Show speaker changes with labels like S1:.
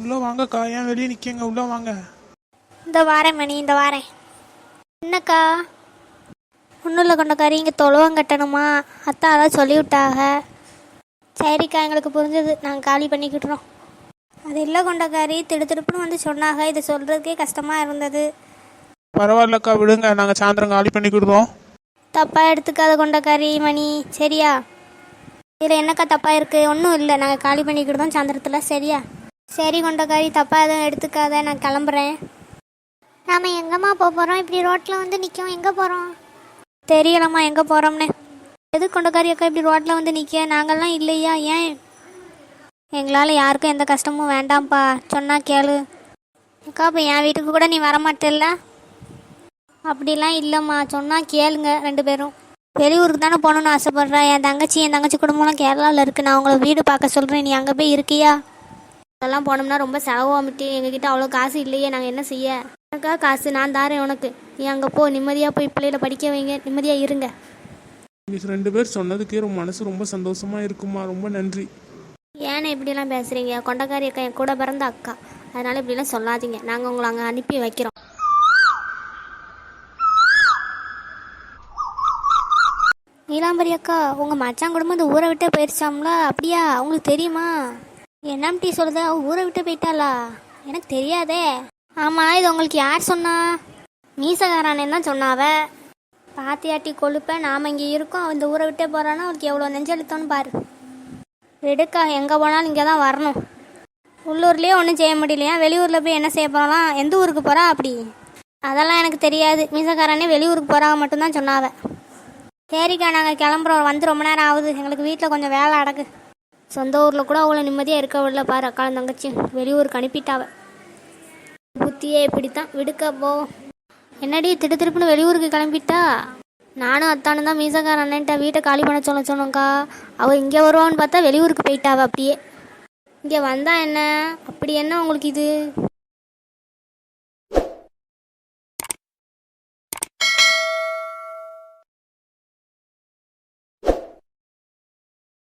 S1: உள்ள வாங்கக்கா, ஏன் வெளியே நிக்கங்க, உள்ள வாங்க.
S2: இந்த வாரேன் மணி, இந்த வாரேன். என்னக்கா? ஒன்றும் இல்லை கொண்டக்காரி, இங்கே தொழுவம் கட்டணுமா, அத்தா அதான் சொல்லிவிட்டாக. சரிக்கா, எங்களுக்கு புரிஞ்சது, நாங்கள் காலி பண்ணிக்கிட்டுறோம். அது இல்லை கொண்டக்காரி, திடுப்புன்னு வந்து சொன்னாங்க, இதை சொல்கிறதுக்கே கஷ்டமாக இருந்தது.
S1: பரவாயில்லக்கா, விடுங்க, நாங்க சாயந்தரம் காலி பண்ணிக்கிடுறோம்.
S2: தப்பாக எடுத்துக்காத கொண்டக்காரி மணி, சரியா? இதில் என்னக்கா தப்பாக இருக்குது? ஒன்றும் இல்லை, நாங்கள் காலி பண்ணிக்கிட்டோம் சாயந்தரத்தில், சரியா? சரி கொண்டக்காரி, தப்பாக எதுவும் எடுத்துக்காத, நான் கிளம்புறேன். நாம் எங்கம்மா போக போகிறோம்? இப்படி ரோட்டில் வந்து நிற்கும், எங்கே போகிறோம்? தெரியலம்மா எங்கே போகிறோம்னே. எது கொண்டக்காரி அக்கா இப்படி ரோட்டில் வந்து நிற்க? நாங்கள்லாம் இல்லையா? ஏன்? எங்களால் யாருக்கும் எந்த கஷ்டமும் வேண்டாம்ப்பா, சொன்னால் கேளு. அக்கா இப்போ என் வீட்டுக்கு கூட நீ வரமாட்டேல்ல? அப்படிலாம் இல்லைம்மா, சொன்னால் கேளுங்க ரெண்டு பேரும். வெளியூருக்கு தானே போகணுன்னு ஆசைப்பட்றேன். என் தங்கச்சி குடும்பம்லாம் கேரளாவில் இருக்குது. நான் உங்களை வீடு பார்க்க சொல்கிறேன், நீ அங்கே போய் இருக்கியா? அதெல்லாம் போனோம்னா ரொம்ப செலவாமிட்டு, எங்ககிட்ட அவ்வளோ காசு இல்லையே, நாங்கள் என்ன செய்ய? எனக்கா காசு நான் தாரேன் உனக்கு, நீ அங்கே போ, நிம்மதியாக போய் பிள்ளைகளை படிக்க வைங்க, நிம்மதியாக இருங்க.
S1: நீங்க 2 பேர் சொன்னதுக்கே மனசு ரொம்ப சந்தோஷமா இருக்குமா, ரொம்ப நன்றி.
S2: ஏன்னா இப்படிலாம் பேசுகிறீங்க? கொண்டக்காரி அக்கா என் கூட பிறந்த அக்கா, அதனால் இப்படிலாம் சொல்லாதீங்க. நாங்கள் உங்களை அங்கே அனுப்பி வைக்கிறோம். நீலாம்பரி அக்கா, உங்கள் மச்சான் குடும்பம் இந்த ஊரை விட்டே போயிடுச்சாம்ல, அப்படியா? உங்களுக்கு தெரியுமா? என்னம்டி சொல்லுத? அவள் ஊரை விட்டு போயிட்டாளா? எனக்கு தெரியாதே. ஆமாம், இது உங்களுக்கு யார் சொன்னா? மீசகாரானே தான் சொன்னாவ. பாத்தியாட்டி கொழுப்ப, நாம் இங்கே இருக்கோம், இந்த ஊரை விட்டே போகிறான்னா அவளுக்கு எவ்வளோ நெஞ்செழுத்தோன்னு பாரு. விடுக்கா, எங்கே போனாலும் இங்கே தான் வரணும். உள்ளூர்லேயே ஒன்றும் செய்ய முடியலையா? வெளியூரில் போய் என்ன செய்ய போகலாம்? எந்த ஊருக்கு போகிறா அப்படி? அதெல்லாம் எனக்கு தெரியாது. மீசக்காரனே வெளியூருக்கு போகிறாங்க மட்டும்தான் சொன்னாவ. சரிக்கா, நாங்கள் கிளம்புறோம், வந்து ரொம்ப நேரம் ஆகுது, எங்களுக்கு வீட்டில் கொஞ்சம் வேலை அடக்கு. சொந்த ஊரில் கூட அவ்வளோ நிம்மதியாக இருக்க விடல பாரு, அக்காலும் தங்கச்சி வெளியூருக்கு அனுப்பிட்டாவ. புத்தியே இப்படித்தான், விடுக்க போவோம். என்னடி திருப்புன்னு வெளியூருக்கு கிளம்பிட்டா? நானும் அத்தானு தான் மீசக்கார அண்ணன்ட்ட வீட்டை காலி பண்ண சொன்னோங்க்கா. அவள் இங்கே வருவான்னு பார்த்தா வெளியூருக்கு போயிட்டாவ. அப்படியே இங்கே வந்தா என்ன? அப்படி என்ன உங்களுக்கு இது?